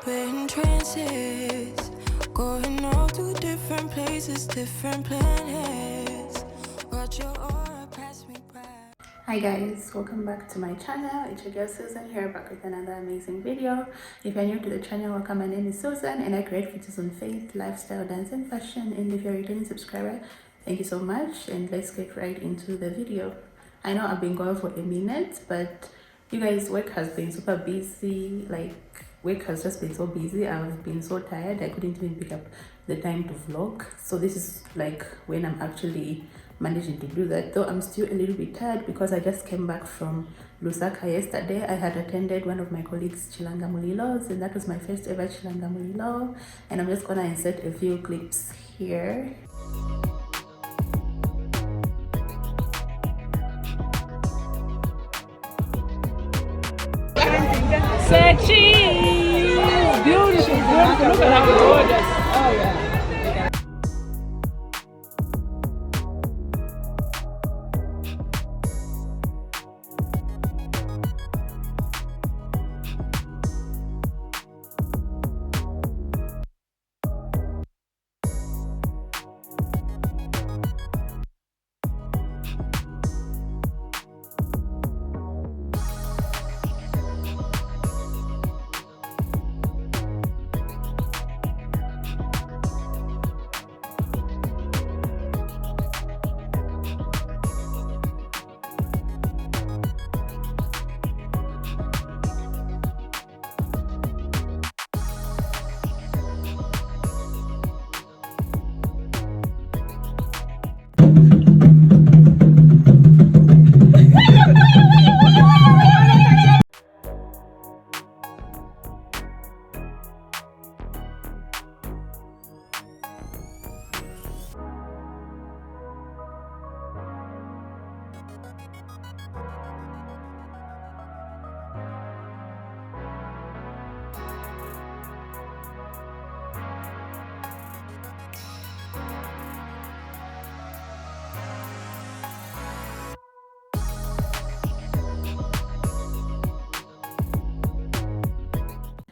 in trances, going off to different places, different planets. Watch your aura pass me by. Hi guys, welcome back to my channel. It's your girl Susan here, back with another amazing video. If you're new to the channel, welcome. My name is Susan and I create videos on faith, lifestyle, dance and fashion. And if you're a returning subscriber, thank you so much, and let's get right into the video. I know I've been going for a minute, but you guys, work has been super busy. Like, work has just been so busy. I've been so tired I couldn't even pick up the time to vlog. So this is like when I'm actually managing to do that, though I'm still a little bit tired because I just came back from Lusaka yesterday. I had attended one of my colleagues' Chilanga Mulilos, and that was my first ever Chilanga Mulilo, and I'm just gonna insert a few clips here. Sexy, beautiful, beautiful. Look at how gorgeous. Oh yeah.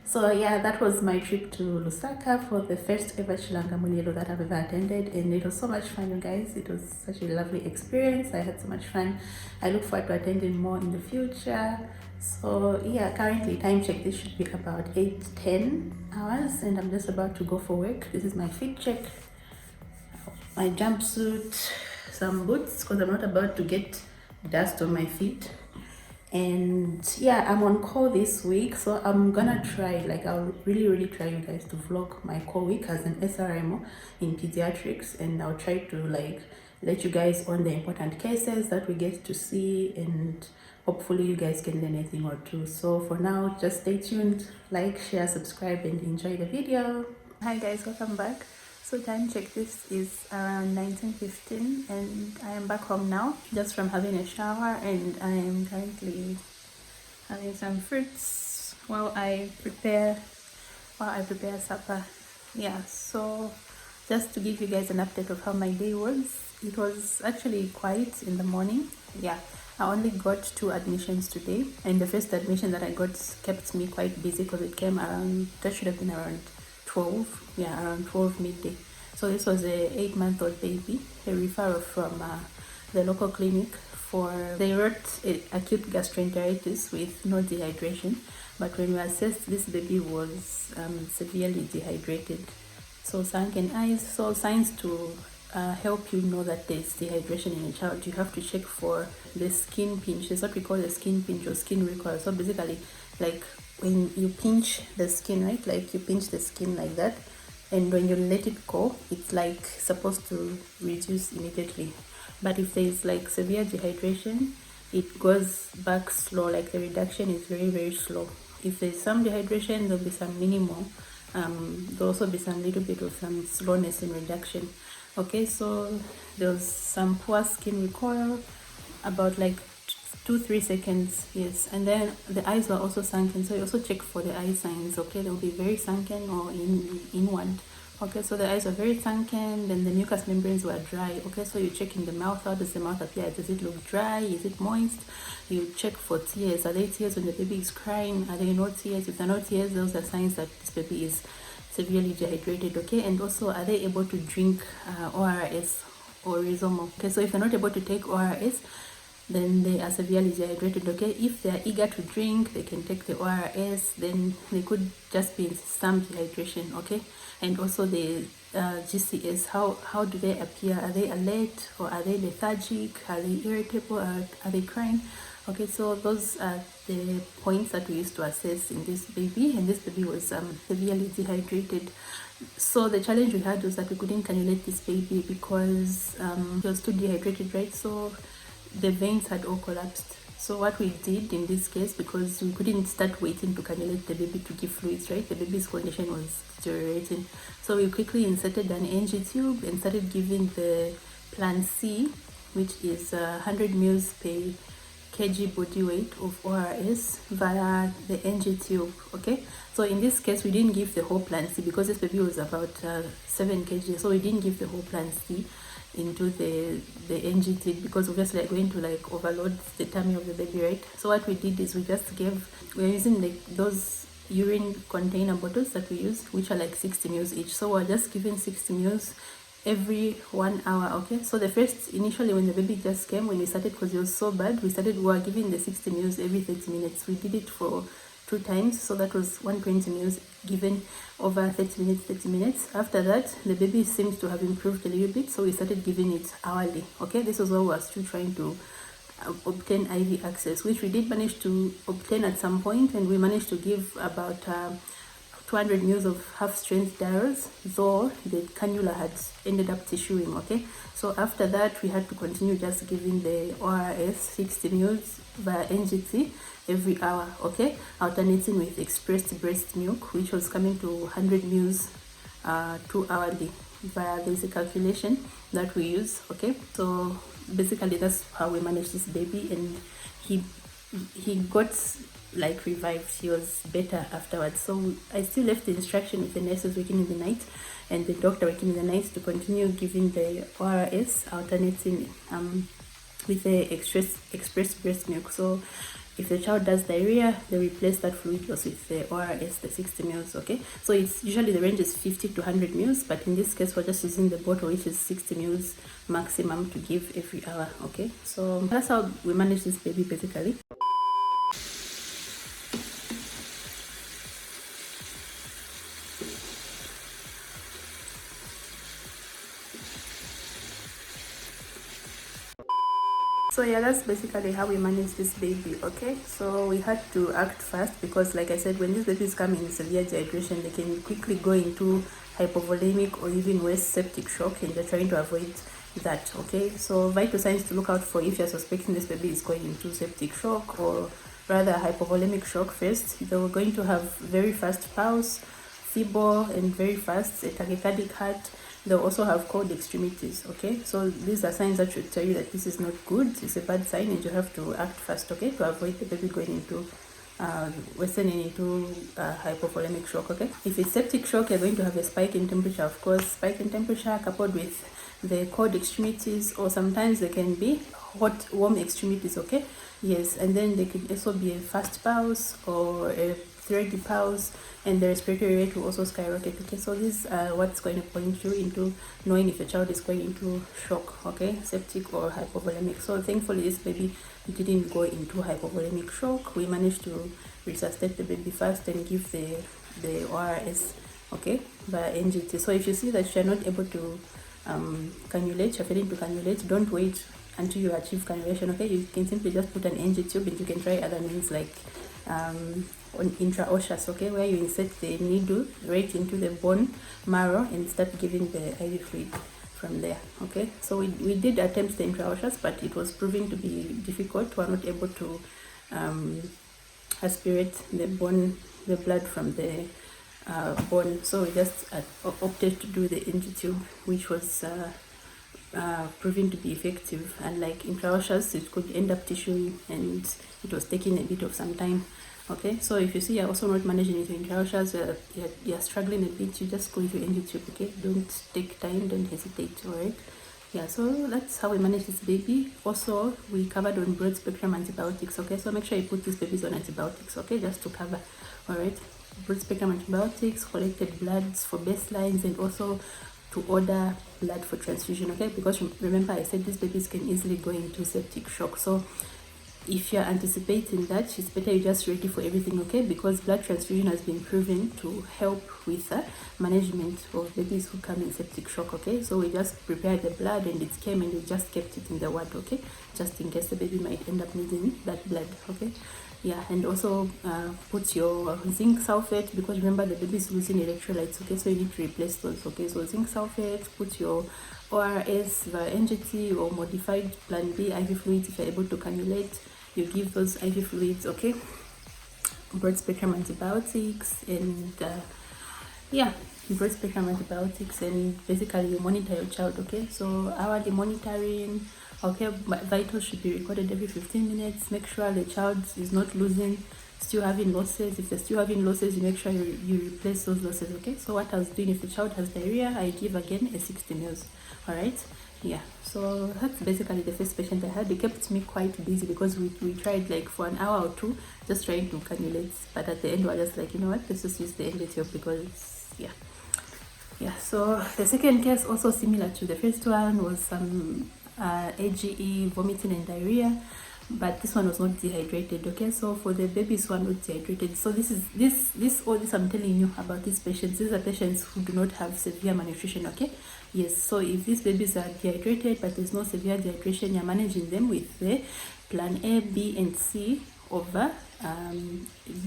So yeah, that was my trip to Lusaka for the first ever Chilanga Mulilo that I've ever attended, and it was so much fun, you guys. It was such a lovely experience. I had so much fun. I look forward to attending more in the future. So yeah, currently time check, this should be about 8-10 hours, and I'm just about to go for work. This is my fit check, my jumpsuit, some boots because I'm not about to get dust on my feet. And yeah, I'm on call this week, so I'm gonna try, like, I'll really try, you guys, to vlog my call week as an Srmo in pediatrics, and I'll try to like let you guys on the important cases that we get to see, and hopefully you guys can learn a thing or two. So for now, just stay tuned, like, share, subscribe, and enjoy the video. Hi guys, welcome back. So time check, this is around 19:15 and I am back home now, just from having a shower, and I am currently having some fruits while I prepare supper. Yeah, so just to give you guys an update of how my day was, it was actually quiet in the morning. Yeah, I only got 2 admissions today, and the first admission that I got kept me quite busy because it came around, that should have been around 12, yeah, around 12 midday. So this was a 8-month-old baby, a referral from the local clinic for, they wrote acute gastroenteritis with no dehydration, but when we assessed, this baby was severely dehydrated. So sunken eyes, so signs to help you know that there's dehydration in a child. You have to check for the skin pinch. It's what we call the skin pinch or skin recoil. So basically, like, when you pinch the skin, right, like you pinch the skin like that, and when you let it go, it's like supposed to reduce immediately. But if there's like severe dehydration, it goes back slow, like the reduction is very slow. If there's some dehydration, there'll be some minimal, there'll also be some little bit of some slowness in reduction. Okay, so there's some poor skin recoil, about like 2-3 seconds, yes, and then the eyes were also sunken, so you also check for the eye signs. Okay, they'll be very sunken or inward. Okay, so the eyes were very sunken, then the mucous membranes were dry. Okay, so you check in the mouth, how does the mouth appear? Does it look dry? Is it moist? You check for tears. Are there tears when the baby is crying? Are there no tears? If there are no tears, those are signs that this baby is severely dehydrated. Okay, and also, are they able to drink ORS or Srmo? Okay, so if they're not able to take ORS, then they are severely dehydrated. Okay, if they are eager to drink, they can take the ORS, then they could just be in some dehydration. Okay, and also the GCS, how do they appear? Are they alert or are they lethargic? Are they irritable? Are they crying? Okay, so those are the points that we used to assess in this baby, and this baby was severely dehydrated. So the challenge we had was that we couldn't cannulate this baby because he was too dehydrated, right? So the veins had all collapsed. So what we did in this case, because we couldn't start waiting to cannulate the baby to give fluids, right? The baby's condition was deteriorating. So we quickly inserted an NG tube and started giving the Plan C, which is 100 mils per kg body weight of ORS via the NG tube. Okay, so in this case we didn't give the whole Plan C because this baby was about 7 kg, so we didn't give the whole Plan C into the NG tube because obviously we're going to like overload the tummy of the baby, right? So what we did is we're using like those urine container bottles that we use, which are like 60 mils each. So we're just giving 60 mils every 1 hour. Okay, so the first, initially when the baby just came, when we started, because it was so bad, we were giving the 60 mils every 30 minutes. We did it for 2 times, so that was 120 mils given over 30 minutes. After that, the baby seems to have improved a little bit, so we started giving it hourly. Okay, this was what we were still trying to obtain IV access, which we did manage to obtain at some point, and we managed to give about 200 mils of half-strength dials, though the cannula had ended up tissuing. Okay, so after that we had to continue just giving the ORS 60 mils via NGT every hour. Okay, alternating with expressed breast milk, which was coming to 100 mils 2 hourly via the calculation that we use. Okay, so basically that's how we managed this baby, and he got like revived. He was better afterwards. So I still left the instruction with the nurses working in the night and the doctor working in the night to continue giving the ORS, alternating with the express breast milk. So if the child does diarrhea, they replace that fluid loss with the ORS, the 60 mils. Okay, so it's usually the range is 50 to 100 mils, but in this case we're just using the bottle, which is 60 mils maximum to give every hour. Okay, so that's how we manage this baby basically. So yeah, that's basically how we manage this baby. Okay, so we had to act fast because, like I said, when these babies come in severe dehydration, they can quickly go into hypovolemic or even worse, septic shock, and they're trying to avoid that. Okay, so vital signs to look out for if you're suspecting this baby is going into septic shock or rather hypovolemic shock. First, they're going to have very fast pulse, feeble and very fast, a tachycardic heart. They'll also have cold extremities. Okay, so these are signs that should tell you that this is not good. It's a bad sign, and you have to act fast. Okay, to avoid the baby going into worsening into hypovolemic shock. Okay, if it's septic shock, you're going to have a spike in temperature. Of course, spike in temperature coupled with the cold extremities, or sometimes they can be hot, warm extremities. Okay, yes, and then they could also be a fast pulse or a thready pulse, and the respiratory rate will also skyrocket. Okay, so this what's going to point you into knowing if a child is going into shock. Okay, septic or hypovolemic. So thankfully this baby didn't go into hypovolemic shock. We managed to resuscitate the baby fast and give the ORS, okay, by NGT. So if you see that you're not able to cannulate, you're failing to cannulate, don't wait until you achieve cannulation. Okay, you can simply just put an NG tube, and you can try other means like on intraosseous, okay, where you insert the needle right into the bone marrow and start giving the IV fluid from there. Okay, so we did attempt the intraosseous, but it was proving to be difficult. We are not able to aspirate the blood from the bone, so we just opted to do the NG tube, which was proving to be effective. And like intraosseous, it could end up tissuing, and it was taking a bit of some time. Okay, so if you see you're also not managing with your intraosseous, you're struggling a bit, you just go with your NG tube. Okay, don't take time, don't hesitate. All right. Yeah, so that's how we manage this baby. Also, we covered on broad spectrum antibiotics. Okay, so make sure you put these babies on antibiotics. Okay, just to cover. All right, broad spectrum antibiotics, collected bloods for baselines, and also to order blood for transfusion. Okay, because remember I said these babies can easily go into septic shock. So if you're anticipating that, it's better you just ready for everything. Okay, because blood transfusion has been proven to help with management of babies who come in septic shock. Okay, so we just prepared the blood and it came and we just kept it in the ward. Okay, just in case the baby might end up needing that blood. Okay, yeah, and also put your zinc sulfate, because remember the baby is losing electrolytes. Okay, so you need to replace those. Okay, so zinc sulfate, put your ORS via NGT or modified plan B IV fluids if you're able to cannulate. You give those IV fluids. Okay, broad spectrum antibiotics, and yeah, broad spectrum antibiotics, and basically you monitor your child. Okay, so hourly monitoring. Okay, vitals should be recorded every 15 minutes. Make sure the child is not losing, still having losses. If they're still having losses, you make sure you replace those losses. Okay, so what I was doing, if the child has diarrhea, I give again a 60 mils. All right, yeah, so that's basically the first patient I had. It kept me quite busy because we tried like for an hour or two just trying to cannulate, but at the end we were just like, you know what, let's just use the NG because yeah. So the second case, also similar to the first one, was some AGE, vomiting and diarrhea, but this one was not dehydrated. Okay, so for the babies who are not dehydrated, so all this I'm telling you about these patients, these are patients who do not have severe malnutrition. Okay, yes, so if these babies are dehydrated but there's no severe dehydration, you're managing them with the plan A, B and C over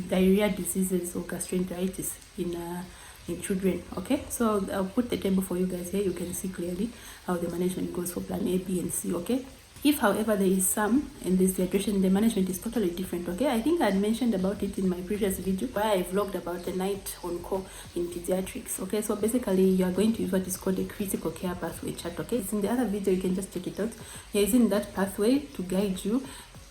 diarrhea diseases or gastroenteritis in children. Okay, so I'll put the table for you guys here. You can see clearly how the management goes for plan A, B and C. Okay, if however there is some in this dehydration, the management is totally different. Okay, I think I had mentioned about it in my previous video where I vlogged about the night on call in pediatrics. Okay, so basically you are going to use what is called a critical care pathway chart. Okay, it's in the other video, you can just check it out. You're using that pathway to guide you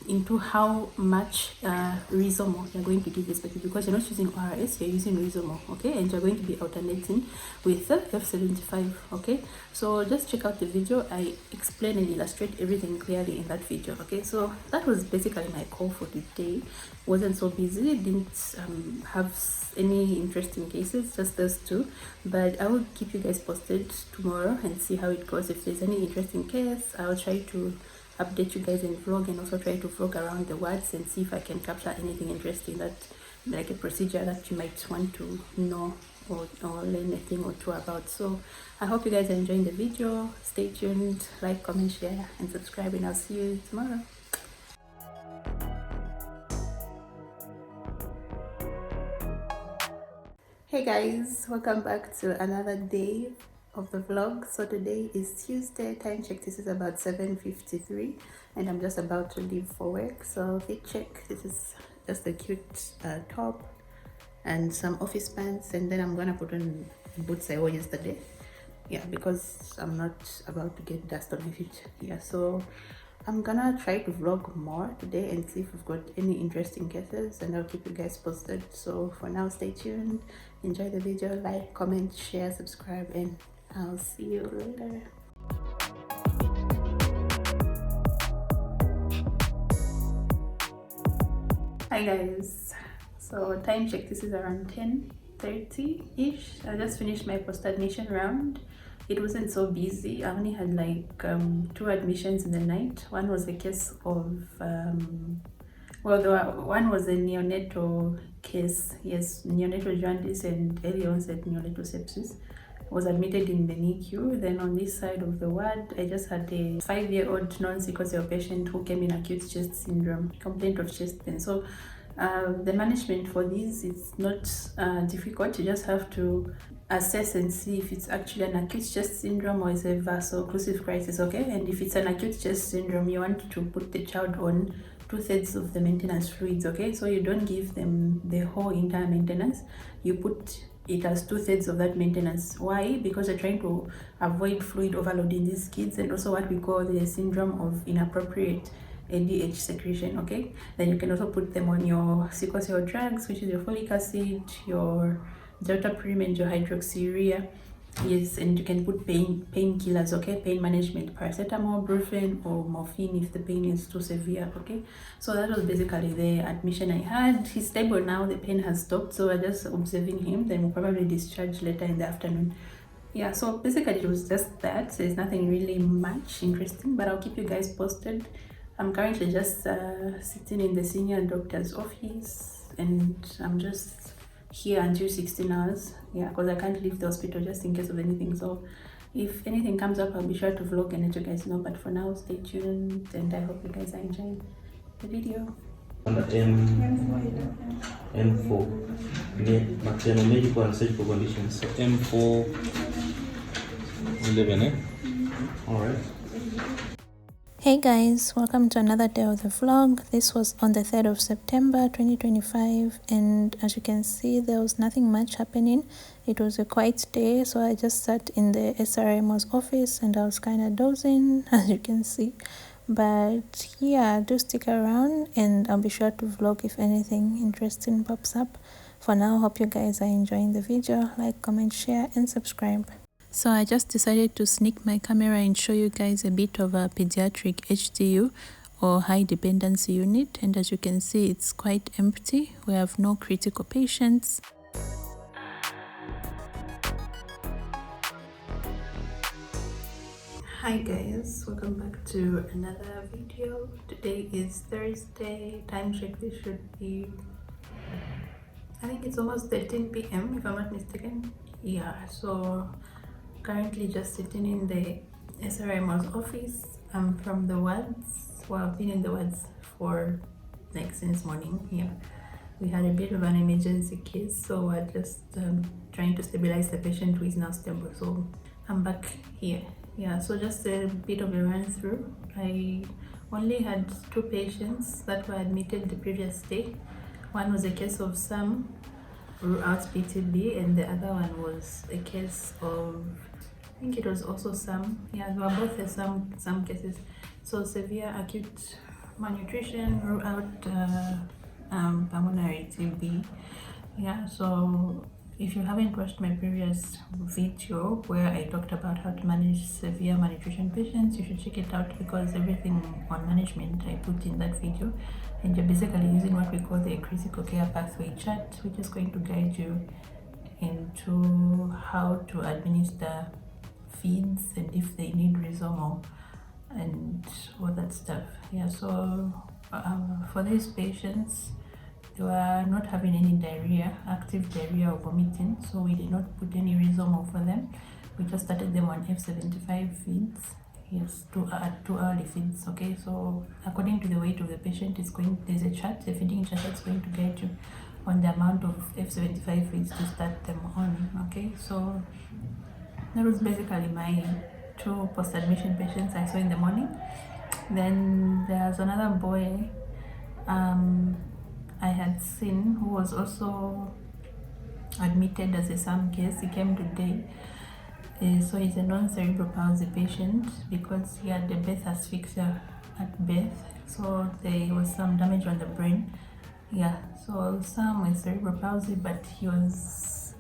into how much Srmo you're going to give this baby, because you're not using ORS, you're using Srmo. Okay, and you're going to be alternating with F75. Okay, so just check out the video. I explain and illustrate everything clearly in that video. Okay, so that was basically my call for today. Wasn't so busy, didn't have any interesting cases, just those two, but I will keep you guys posted tomorrow and see how it goes. If there's any interesting case, I'll try to update you guys in vlog, and also try to vlog around the wards and see if I can capture anything interesting, that like a procedure that you might want to know or learn a thing or two about. So I hope you guys are enjoying the video. Stay tuned, like, comment, share and subscribe, and I'll see you tomorrow. Hey guys, welcome back to another day of the vlog. So today is Tuesday, time check, this is about 7:53 and I'm just about to leave for work. So fit check, this is just a cute top and some office pants, and then I'm gonna put on boots I wore yesterday, yeah, because I'm not about to get dust on my feet. Yeah, so I'm gonna try to vlog more today and see if we've got any interesting cases, and I'll keep you guys posted. So for now, stay tuned, enjoy the video, like, comment, share, subscribe, and I'll see you later. Hi guys, so time check, this is around 10:30-ish. I just finished my post-admission round. It wasn't so busy. I only had like 2 admissions in the night. One was a case of one was a neonatal case. Yes, neonatal jaundice and early onset neonatal sepsis. Was admitted in the NICU. Then on this side of the ward, I just had a 5-year-old non-sickle cell patient who came in acute chest syndrome, complaint of chest pain. So the management for these is not difficult. You just have to assess and see if it's actually an acute chest syndrome or is a vaso-occlusive crisis. Okay, and if it's an acute chest syndrome, you want to put the child on 2/3 of the maintenance fluids. Okay, so you don't give them the whole entire maintenance, you put it as 2/3 of that maintenance. Why? Because they're trying to avoid fluid overload in these kids, and also what we call the syndrome of inappropriate ADH secretion. Okay, then you can also put them on your sickle cell drugs, which is your folic acid, your Dept and your hydroxyurea. Yes, and you can put painkillers, okay, pain management, paracetamol, brufen, or morphine if the pain is too severe. Okay, so that was basically the admission I had. He's stable now, the pain has stopped, so we're just observing him, then we'll probably discharge later in the afternoon. Yeah, so basically it was just that. There's nothing really much interesting, but I'll keep you guys posted. I'm currently just sitting in the senior doctor's office, and I'm just here until 16 hours. Yeah, because I can't leave the hospital just in case of anything. So if anything comes up, I'll be sure to vlog and let you guys know. But for now, stay tuned, and I hope you guys are enjoying the video. M4 maternal medical and surgical conditions. So M4 11, eh? Alright. Hey guys, welcome to another day of the vlog. This was on the 3rd of September 2025, and as you can see, there was nothing much happening. It was a quiet day, so I just sat in the Srmo's office and I was kind of dozing, as you can see. But yeah, do stick around and I'll be sure to vlog if anything interesting pops up. For now, hope you guys are enjoying the video. Like, comment, share and subscribe. So I just decided to sneak my camera and show you guys a bit of a pediatric HDU or high dependency unit, and as you can see, it's quite empty. We have no critical patients. Hi guys, welcome back to another video. Today is Thursday. Time check, this should be, I think it's almost 13 p.m. if I'm not mistaken. Yeah, so currently just sitting in the Srmo's office. I'm from the wards. Well, I've been in the wards for like since morning. Yeah, we had a bit of an emergency case, so we're just trying to stabilize the patient who is now stable. So I'm back here. Yeah, so just a bit of a run through. I only had 2 patients that were admitted the previous day. One was a case of Srmo throughout PTB, and the other one was a case of, I think it was also Srmo. Yeah, they were both the Srmo cases. So severe acute malnutrition throughout pulmonary TB. Yeah, so if you haven't watched my previous video where I talked about how to manage severe malnutrition patients, you should check it out, because everything on management I put in that video, and you're basically using what we call the critical care pathway chart, which is going to guide you into how to administer feeds and if they need Srmo and all that stuff. Yeah, so for these patients, they were not having any diarrhea, active diarrhea or vomiting, so we did not put any Srmo for them. We just started them on F75 feeds. Yes, 2 hourly feeds. Okay, so according to the weight of the patient, there's a chart, a feeding chart that's going to guide you on the amount of F75 feeds to start them on. Okay, so that was basically my 2 post-admission patients I saw in the morning. Then there's another boy I had seen who was also admitted as a Srmo case. He came today. So he's a non-cerebral palsy patient because he had a birth asphyxia at birth. So there was some damage on the brain. Yeah, so Srmo with cerebral palsy, but he was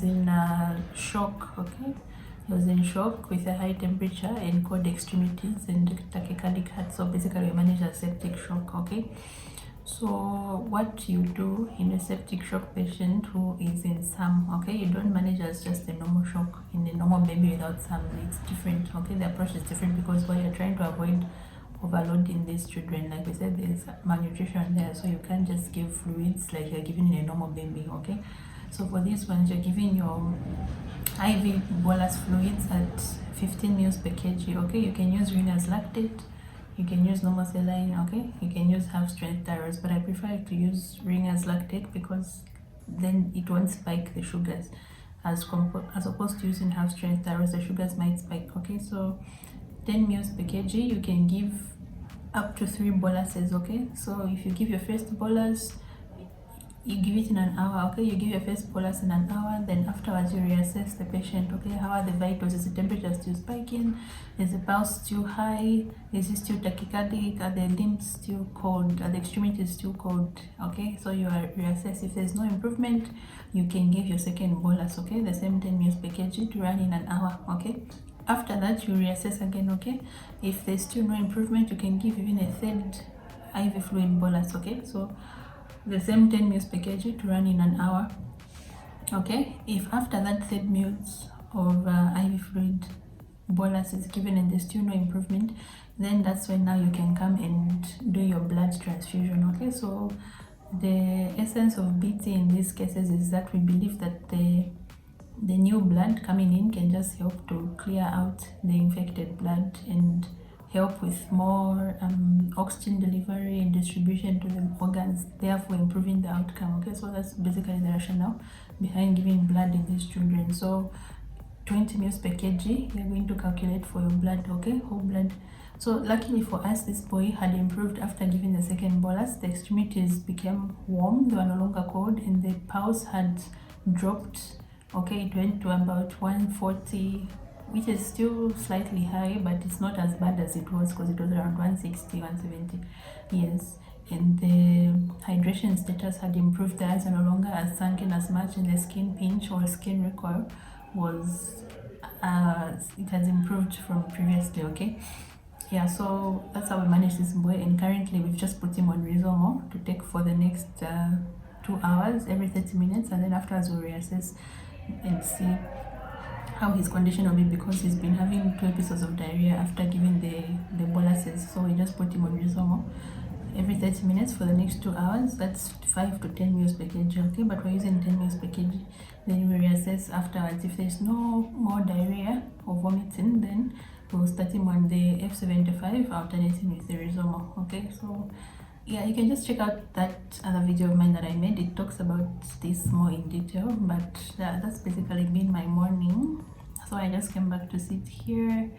in shock. Okay, he was in shock with a high temperature and cold extremities and tachycardic heart. So basically we manage a septic shock. Okay, so what you do in a septic shock patient who is in Srmo, okay, you don't manage as just a normal shock in a normal baby without Srmo. It's different. Okay, the approach is different because what you're trying to avoid overloading these children. Like we said, there's malnutrition there, so you can't just give fluids like you're giving a normal baby. Okay, so for these ones, you're giving your IV bolus fluids at 15 ml per kg. Okay, you can use Ringer's lactate, you can use normal saline, okay, you can use half strength thyroids, but I prefer to use Ringer's lactate because then it won't spike the sugars. As opposed to using half strength thyroids, the sugars might spike. Okay, so 10 ml per kg, you can give up to 3 boluses. Okay, so if you give your first bolus, you give it in an hour, okay? You give your first bolus in an hour, then afterwards you reassess the patient, okay? How are the vitals? Is the temperature still spiking? Is the pulse still high? Is it still tachycardic? Are the limbs still cold? Are the extremities still cold? Okay, so you are reassess. If there's no improvement, you can give your second bolus, okay? The same 10 ml per kg to run in an hour, okay? After that, you reassess again, okay? If there's still no improvement, you can give even a third IV fluid bolus, okay? So the same 10 ml per kg to run in an hour, okay? If after that third ml of IV fluid bolus is given and there's still no improvement, then that's when now you can come and do your blood transfusion, okay? So the essence of BT in these cases is that we believe that the new blood coming in can just help to clear out the infected blood and help with more oxygen delivery and distribution to the organs, therefore improving the outcome, okay? So that's basically the rationale behind giving blood in these children. So 20 ml per kg, you're going to calculate for your blood, okay? Whole blood. So luckily for us, this boy had improved after giving the second bolus. The extremities became warm, they were no longer cold, and the pulse had dropped, okay? It went to about 140, which is still slightly high, but it's not as bad as it was because it was around 160, 170. Yes. And the hydration status had improved. The eyes are no longer as sunken as much, and the skin pinch or skin recoil was it has improved from previously, okay? Yeah, so that's how we manage this boy, and currently we've just put him on Srmo to take for the next 2 hours every 30 minutes, and then afterwards we'll reassess and see how his condition will be, because he's been having 2 episodes of diarrhea after giving the boluses. So we just put him on Srmo every 30 minutes for the next 2 hours. That's 5 to 10 ml per kg, okay? But we're using 10 ml per kg. Then we reassess afterwards. If there's no more diarrhea or vomiting, then we'll start him on the F75, alternating with the Srmo, okay? So yeah, you can just check out that other video of mine that I made. It talks about this more in detail, but that's basically been my morning. So I just came back to sit here.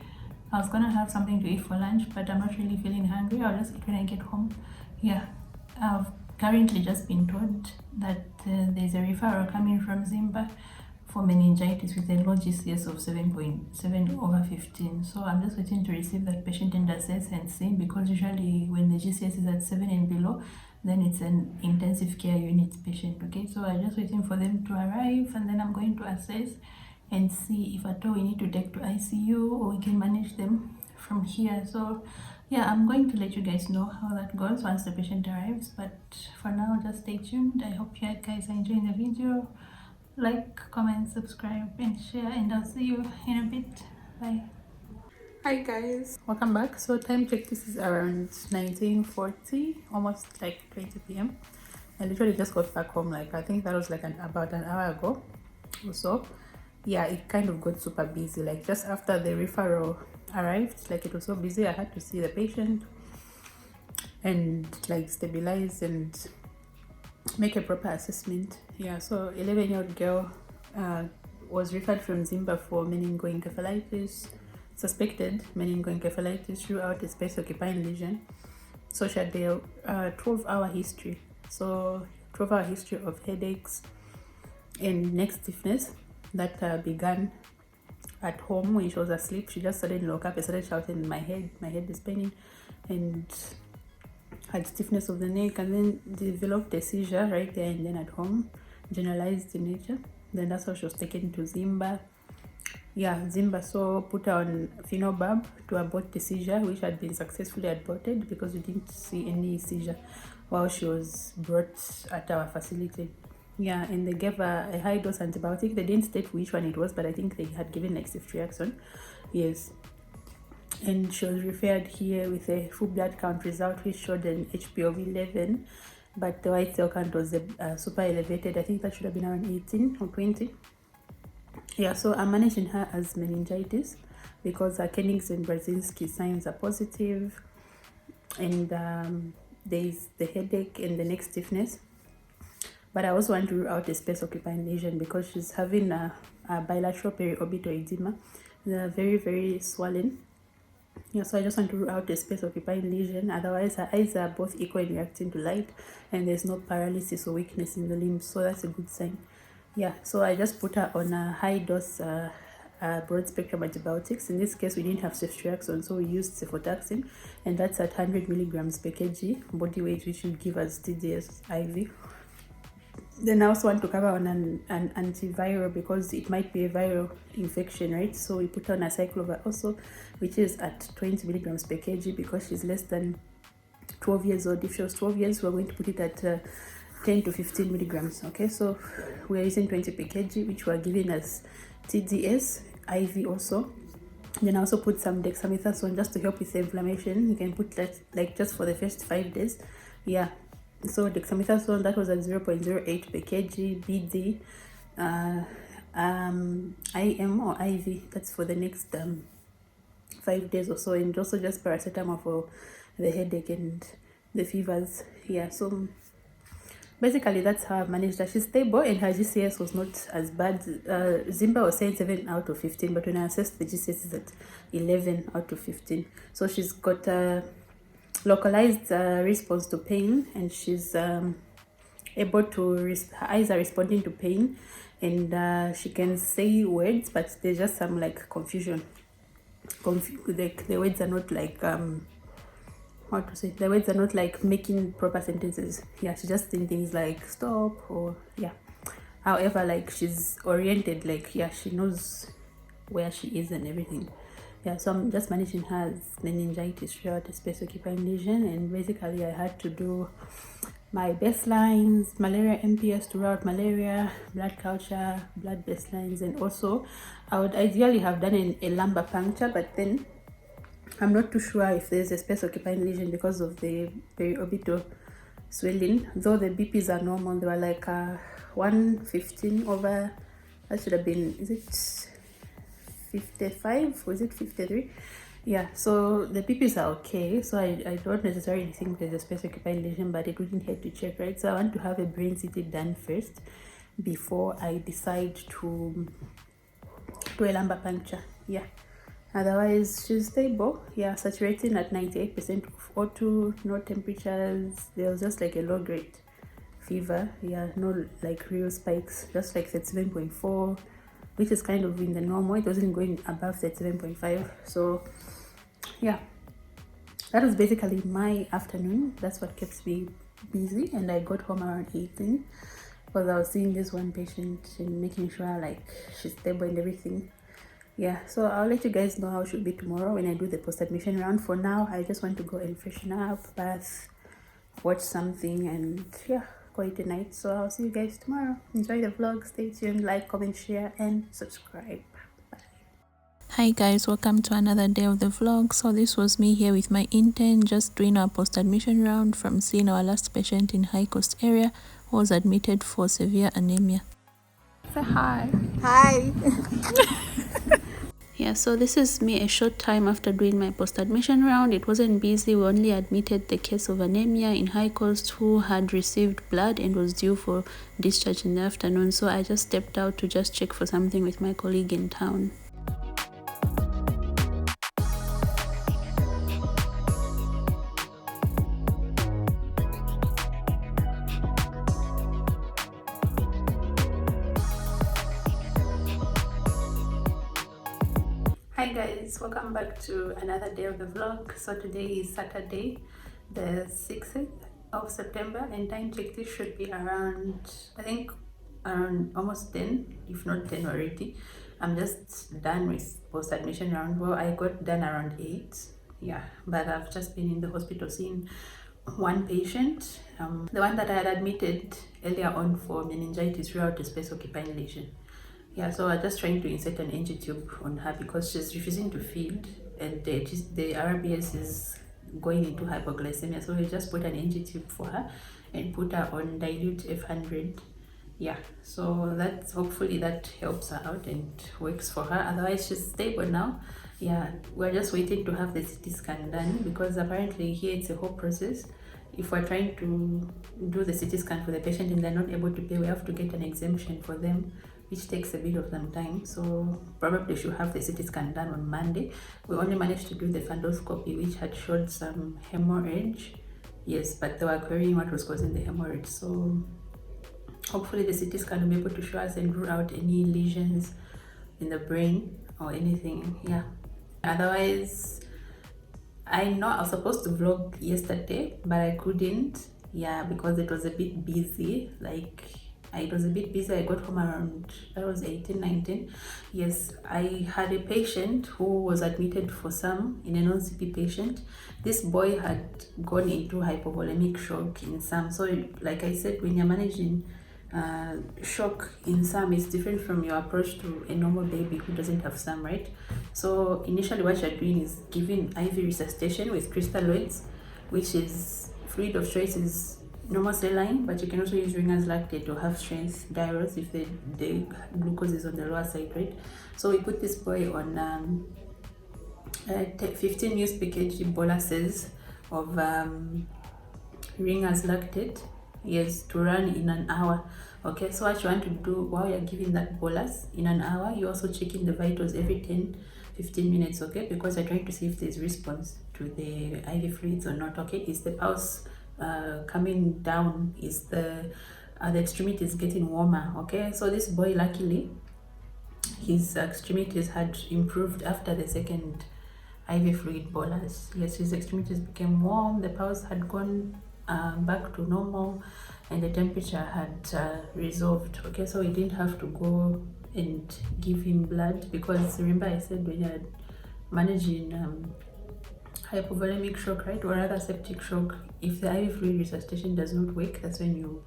I was gonna have something to eat for lunch, but I'm not really feeling hungry. I'll just eat when I get home. Yeah, I've currently just been told that there's a referral coming from ZAMBIA for meningitis with a low GCS of 7.7/15. So I'm just waiting to receive that patient and assess and see, because usually when the GCS is at 7 and below, then it's an intensive care unit patient, okay? So I'm just waiting for them to arrive, and then I'm going to assess and see if at all we need to take to ICU or we can manage them from here. So yeah, I'm going to let you guys know how that goes once the patient arrives, but for now, just stay tuned. I hope you guys are enjoying the video. Like, comment, subscribe, and share, and I'll see you in a bit. Bye. Hi guys, welcome back. So time check, this is around 19:40, almost like 20 p.m. I literally just got back home, like I think that was like about an hour ago or so. Yeah, it kind of got super busy, like just after the referral arrived, like it was so busy I had to see the patient and like stabilize and make a proper assessment. Yeah, so 11-year-old girl was referred from ZAMBIA for meningoencephalitis, suspected meningoencephalitis throughout a space occupying lesion. So she had a 12-hour history. So 12-hour history of headaches and neck stiffness that began at home when she was asleep. She just suddenly woke up and started shouting, my head is paining, and had stiffness of the neck, and then developed a seizure right there and then at home, generalized in nature. Then that's how she was taken to ZAMBIA. Yeah, ZAMBIA so put her on phenobab to abort the seizure, which had been successfully aborted because we didn't see any seizure while she was brought at our facility. Yeah, and they gave her a high dose antibiotic. They didn't state which one it was, but I think they had given like ceftriaxone. Yes. And she was referred here with a full blood count result, which showed an HP of 11, but the white cell count was super elevated. I think that should have been around 18 or 20. Yeah, so I'm managing her as meningitis because her Koenig's and Brzezinski signs are positive, and there's the headache and the neck stiffness. But I also want to rule out a space occupying lesion because she's having a bilateral periorbital edema. They're very, very swollen. Yeah, so I just want to rule out a space occupying lesion. Otherwise, her eyes are both equal in reacting to light, and there's no paralysis or weakness in the limbs, so that's a good sign. Yeah, so I just put her on a high dose broad spectrum antibiotics. In this case, we didn't have ceftriaxone, so we used cefotaxime, and that's at 100 milligrams per kg body weight, which will give us TDS IV. Then I also want to cover on an antiviral because it might be a viral infection, right? So we put on a cyclovar also, which is at 20 milligrams per kg because she's less than 12 years old. If she was 12 years, we're going to put it at 10 to 15 milligrams. Okay, so we're using 20 per kg, which we're giving as TDS IV also. Then I also put some dexamethasone just to help with the inflammation. You can put that like just for the first 5 days. Yeah. So dexamethasone, that was at 0.08 per kg, BD, IM or IV, that's for the next 5 days or so, and also just paracetamol for the headache and the fevers. Yeah, so basically that's how I've managed that. She's stable and her GCS was not as bad. ZAMBIA was saying 7 out of 15, but when I assessed the GCS is at 11 out of 15. So she's got localized response to pain, and she's able to her eyes are responding to pain, and she can say words, but there's just some like confusion. Like the words are not like how to say, the words are not like making proper sentences. Yeah, she's just saying things like stop or yeah. However, like she's oriented, like yeah, she knows where she is and everything. Yeah, so I'm just managing her meningitis throughout a space occupying lesion, and basically I had to do my baselines, malaria MPS throughout malaria, blood culture, blood baselines, and also I would ideally have done a lumbar puncture, but then I'm not too sure if there's a space occupying lesion because of the periorbital swelling, though the BPs are normal. They were like 115 over, that should have been, is it 55, was it 53? Yeah, so the BPs are okay, so I don't necessarily think there's a space occupying lesion, but it wouldn't hurt to check, right? So I want to have a brain CT done first before I decide to do a lumbar puncture. Yeah, otherwise she's stable. Yeah, saturating at 98% of O2, no temperatures. There was just like a low grade fever. Yeah, no like real spikes, just like 37.4, which is kind of in the normal. It wasn't going above 37.5. So yeah, that was basically my afternoon. That's what kept me busy, and I got home around 18 because I was seeing this one patient and making sure like she's stable and everything. Yeah, so I'll let you guys know how it should be tomorrow when I do the post-admission round. For now, I just want to go and freshen up, bath, watch something, and yeah, call it a night. So I'll see you guys tomorrow. Enjoy the vlog. Stay tuned, like, comment, share, and subscribe. Bye. Hi guys, welcome to another day of the vlog. So this was me here with my intern, just doing our post-admission round from seeing our last patient in High Coast area who was admitted for severe anemia. Say hi. Hi. Yeah, so this is me a short time after doing my post-admission round. It wasn't busy. We only admitted the case of anemia in High Coast who had received blood and was due for discharge in the afternoon. So I just stepped out to just check for something with my colleague in town. Hi guys, welcome back to another day of the vlog. So today is Saturday, the 6th of September, and time check, this should be around, I think around almost 10, if not 10 already. I'm just done with post-admission round. Well, I got done around 8, yeah, but I've just been in the hospital seeing one patient, the one that I had admitted earlier on for meningitis throughout the space occupying lesion. Yeah, so I'm just trying to insert an NG tube on her because she's refusing to feed, and the RBS is going into hypoglycemia. So we just put an NG tube for her and put her on dilute F100. Yeah, so that's, hopefully that helps her out and works for her. Otherwise she's stable now. Yeah, we're just waiting to have the CT scan done because apparently here it's a whole process. If we're trying to do the CT scan for the patient and they're not able to pay, we have to get an exemption for them which takes a bit of some time. So probably should have the CT scan done on Monday. We only managed to do the fundoscopy, which had showed some hemorrhage. Yes, but they were querying what was causing the hemorrhage. So hopefully the CT scan will be able to show us and rule out any lesions in the brain or anything. Yeah. Otherwise, I know I was supposed to vlog yesterday, but I couldn't. Yeah, because it was a bit busy. Like, it was a bit busy. I got home around, that was 18, 19. Yes, I had a patient who was admitted for some, in a non-CP patient. This boy had gone into hypovolemic shock in some. So like I said, when you're managing shock in some, is different from your approach to a normal baby who doesn't have some, right? So initially what you're doing is giving IV resuscitation with crystalloids, which is fluid of choice is normal saline, but you can also use Ringer's lactate or half strength diurese if the glucose is on the lower side, right? So we put this boy on 15 units per kg boluses of Ringer's lactate, yes, to run in an hour. Okay, so what you want to do while you're giving that bolus in an hour, you're also checking the vitals every 10-15 minutes, okay, because you're trying to see if there's response to the IV fluids or not. Okay, is the pulse coming down? Is the extremities getting warmer? Okay, so this boy, luckily his extremities had improved after the second IV fluid bolus. Yes, his extremities became warm, the pulse had gone back to normal, and the temperature had resolved. Okay, so we didn't have to go and give him blood, because remember I said when you're managing hypovolemic shock, right, or other septic shock, if the IV fluid resuscitation does not work, that's when you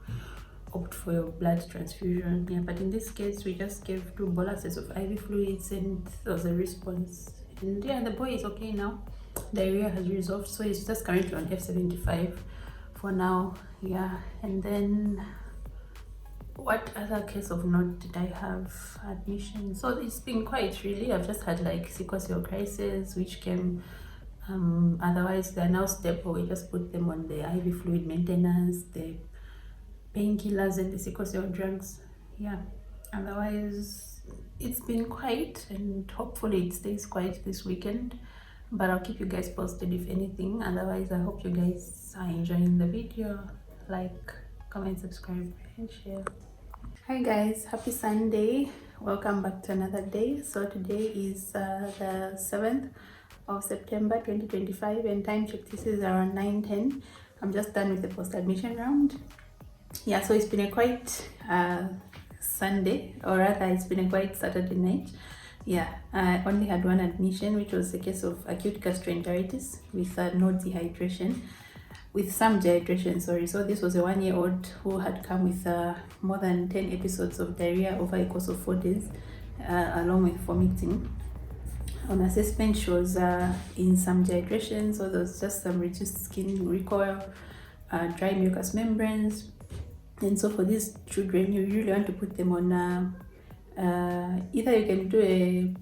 opt for your blood transfusion. Yeah, but in this case we just gave 2 boluses of IV fluids and there was a response. And yeah, the boy is okay now. Diarrhea has resolved, so he's just currently on F75 for now. Yeah, and then what other case of note did I have? Admission. So it's been quite, really. I've just had like sickle cell crisis, which came otherwise they're now stable. We just put them on the IV fluid maintenance, the painkillers and the sickle cell drugs. Yeah, otherwise it's been quiet, and hopefully it stays quiet this weekend, but I'll keep you guys posted if anything. Otherwise, I hope you guys are enjoying the video. Like, comment, subscribe and share. Hi guys, happy Sunday, welcome back to another day. So today is the 7th of September 2025, and time check, this is around 9:10. I'm just done with the post-admission round. Yeah, so it's been a quite Sunday, or rather it's been a quite Saturday night. Yeah, I only had one admission, which was a case of acute gastroenteritis with no dehydration, with some dehydration, sorry. So this was a 1-year-old who had come with more than 10 episodes of diarrhea over a course of 4 days, along with vomiting. On assessment, she was in some dehydration, so there was just some reduced skin recoil, dry mucous membranes. And so for these children, you really want to put them on either you can do a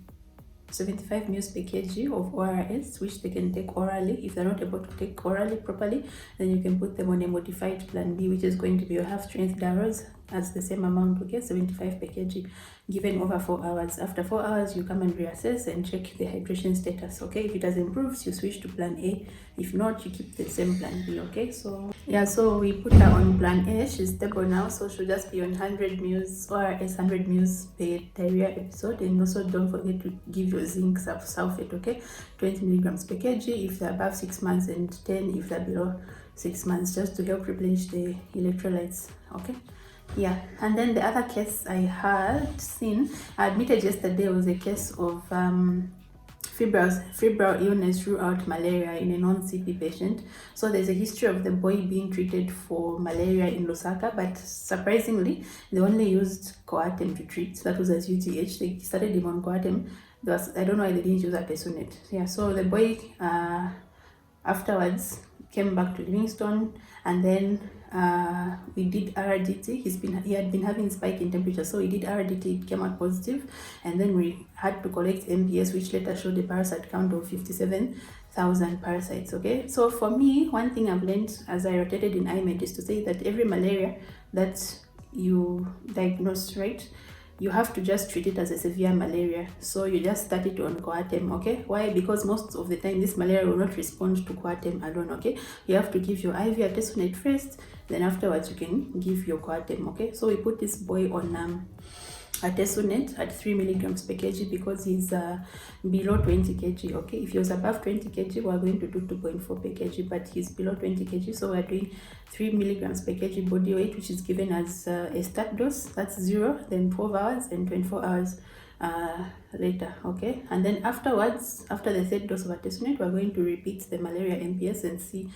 75 ml per kg of ORS, which they can take orally. If they're not able to take orally properly, then you can put them on a modified plan B, which is going to be a half strength diurese as the same amount, okay, 75 per kg, given over 4 hours. After 4 hours, you come and reassess and check the hydration status, okay. If it has improved, you switch to plan A. If not, you keep the same plan B, okay. So yeah, so we put her on plan A. She's stable now, so she'll just be on 100 ml ORS, 100 ml per diarrhea episode. And also don't forget to give your zinc sulfate, okay, 20 milligrams per kg if they're above 6 months, and 10 if they're below 6 months, just to help replenish the electrolytes, okay. Yeah, and then the other case I had seen, I admitted yesterday, was a case of febrile illness throughout malaria in a non-CP patient. So there's a history of the boy being treated for malaria in Lusaka, but surprisingly, they only used Coartem to treat. So that was as UTH. They started him on Coartem. I don't know why they didn't use Artesunate. Yeah, so the boy afterwards came back to Livingstone, and then we did RDT. He had been having spike in temperature, so we did RDT. It came out positive, and then we had to collect MPS, which later showed a parasite count of 57,000 parasites. Okay, so for me, one thing I've learned as I rotated in IMED is to say that every malaria that you diagnose, right, you have to just treat it as a severe malaria. So you just start it on Coartem, okay? Why? Because most of the time this malaria will not respond to Coartem alone, okay? You have to give your IV artesunate first, then afterwards you can give your Coartem, okay? So we put this boy on artesunate at 3 milligrams per kg because he's below 20 kg, okay? If he was above 20 kg, we're going to do 2.4 per kg, but he's below 20 kg, so we're doing 3 milligrams per kg body weight, which is given as a start dose. That's 0, then 12 hours, and 24 hours later, okay? And then afterwards, after the third dose of artesunate, we're going to repeat the malaria MPS and see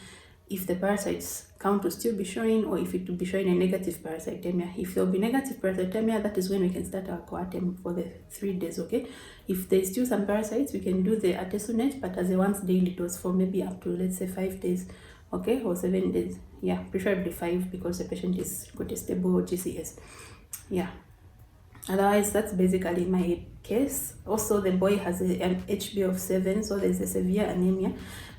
if the parasites count will still be showing, or if it will be showing a negative parasitemia. If there will be negative parasitemia, that is when we can start our Coartem for the 3 days, okay? If there's still some parasites, we can do the artesunate, but as a once daily dose for maybe up to, let's say, 5 days, okay, or 7 days. Yeah, preferably 5 because the patient is got a stable GCS. Yeah. Otherwise, that's basically my case. Also, the boy has an HB of 7, so there's a severe anemia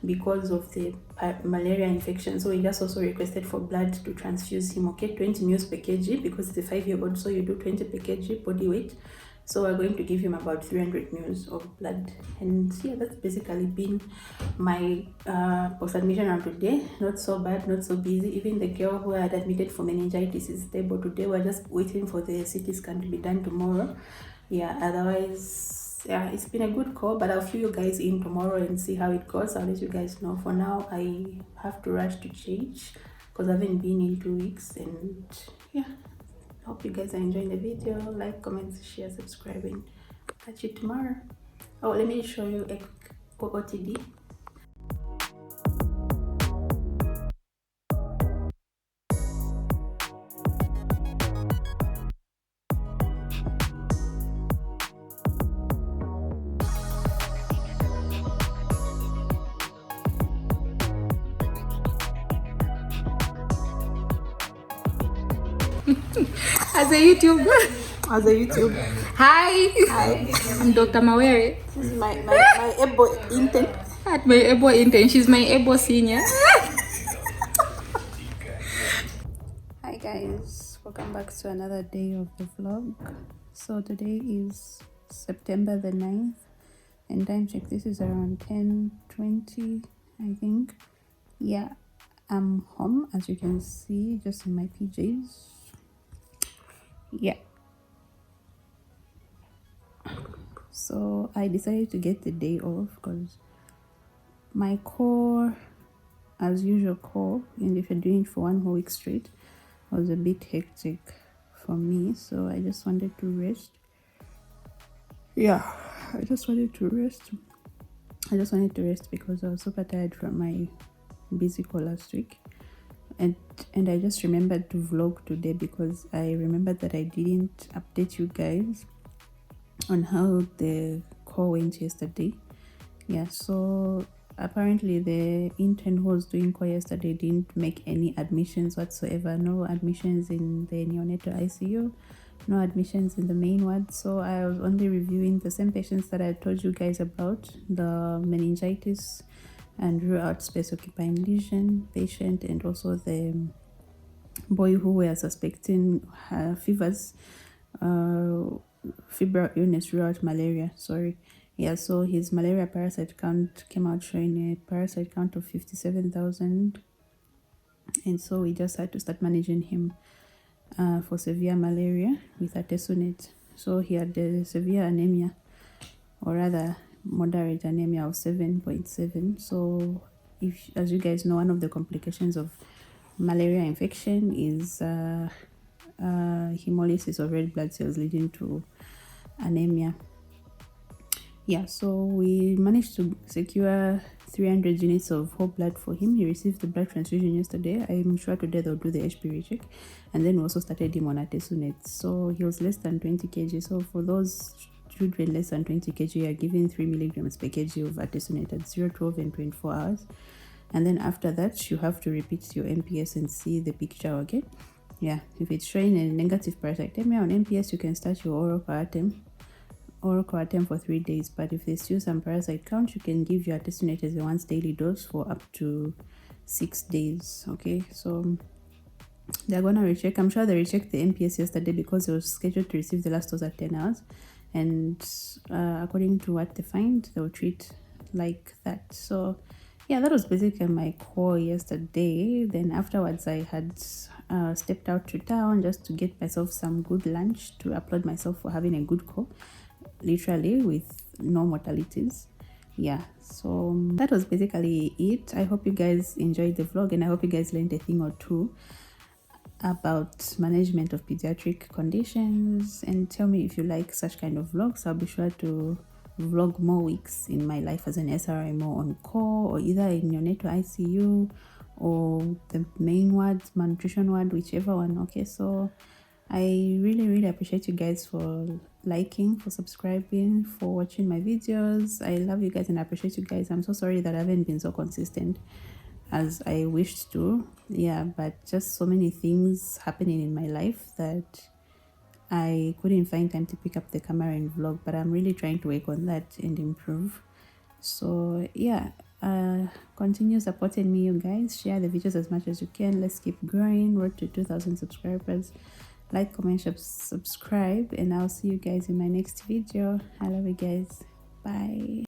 because of the malaria infection. So he just also requested for blood to transfuse him, okay? 20 ml per kg because it's a 5-year-old, so you do 20 per kg body weight. So we're going to give him about 300 ml of blood. And yeah, that's basically been my post-admission round today. Not so bad, not so busy. Even the girl who I had admitted for meningitis is stable today. We're just waiting for the CT scan to be done tomorrow. Yeah, otherwise, yeah, it's been a good call, but I'll fill you guys in tomorrow and see how it goes. I'll let you guys know. For now, I have to rush to change because I haven't been in 2 weeks. And yeah, hope you guys are enjoying the video. Like, comment, share, subscribe, and catch you tomorrow. Oh, let me show you a OOTD. As a YouTube. Hi. I'm Dr. Mawere. This is my able intern. At my able intern. She's my able senior. Hi guys, welcome back to another day of the vlog. So today is September the 9th, and time check, this is around 10:20, I think. Yeah, I'm home, as you can see, just in my PJs. Yeah, so I decided to get the day off because my core, as usual core, and if you're doing it for 1 whole week straight, was a bit hectic for me, so I just wanted to rest. Yeah, I just wanted to rest because I was super tired from my busy call last week, and I just remembered to vlog today because I remembered that I didn't update you guys on how the call went yesterday. Yeah, so apparently the intern who was doing call yesterday didn't make any admissions whatsoever. No admissions in the neonatal ICU, no admissions in the main ward. So I was only reviewing the same patients that I told you guys about, the meningitis and rule out space occupying lesion patient, and also the boy who were suspecting fevers, febrile illness, rule out malaria, sorry. Yeah, so his malaria parasite count came out showing a parasite count of 57,000, and so we just had to start managing him for severe malaria with artesunate. So he had the severe anemia, or rather moderate anemia of 7.7. So if, as you guys know, one of the complications of malaria infection is hemolysis of red blood cells leading to anemia. Yeah, so we managed to secure 300 units of whole blood for him. He received the blood transfusion yesterday. I'm sure today they'll do the HP recheck, and then we also started him on artesunate. So he was less than 20 kg. So for those children less than 20 kg, you are giving 3 milligrams per kg of artesunate at 0, 12, and 24 hours. And then after that, you have to repeat your MPS and see the picture, okay? Yeah, if it's showing a negative parasitemia on MPS, you can start your oral Coartem for 3 days. But if there's still some parasite count, you can give your artesunate as a once daily dose for up to 6 days, okay? So they're gonna recheck. I'm sure they rechecked the NPS yesterday because it was scheduled to receive the last dose at 10 hours, and according to what they find, they'll treat like that. So yeah, that was basically my call yesterday. Then afterwards I had stepped out to town just to get myself some good lunch to applaud myself for having a good call, literally with no mortalities. Yeah, so that was basically it. I hope you guys enjoyed the vlog, and I hope you guys learned a thing or two about management of pediatric conditions. And tell me if you like such kind of vlogs. I'll be sure to vlog more weeks in my life as an SRMO on call, or either in neonatal ICU or the main ward, malnutrition ward, whichever one. Okay, so I really appreciate you guys for liking, for subscribing, for watching my videos. I love you guys and I appreciate you guys. I'm so sorry that I haven't been so consistent as I wished to. Yeah, but just so many things happening in my life that I couldn't find time to pick up the camera and vlog, but I'm really trying to work on that and improve. So yeah, continue supporting me, you guys. Share the videos as much as you can. Let's keep growing. Road to 2,000 subscribers. Like, comment, subscribe, and I'll see you guys in my next video. I love you guys. Bye.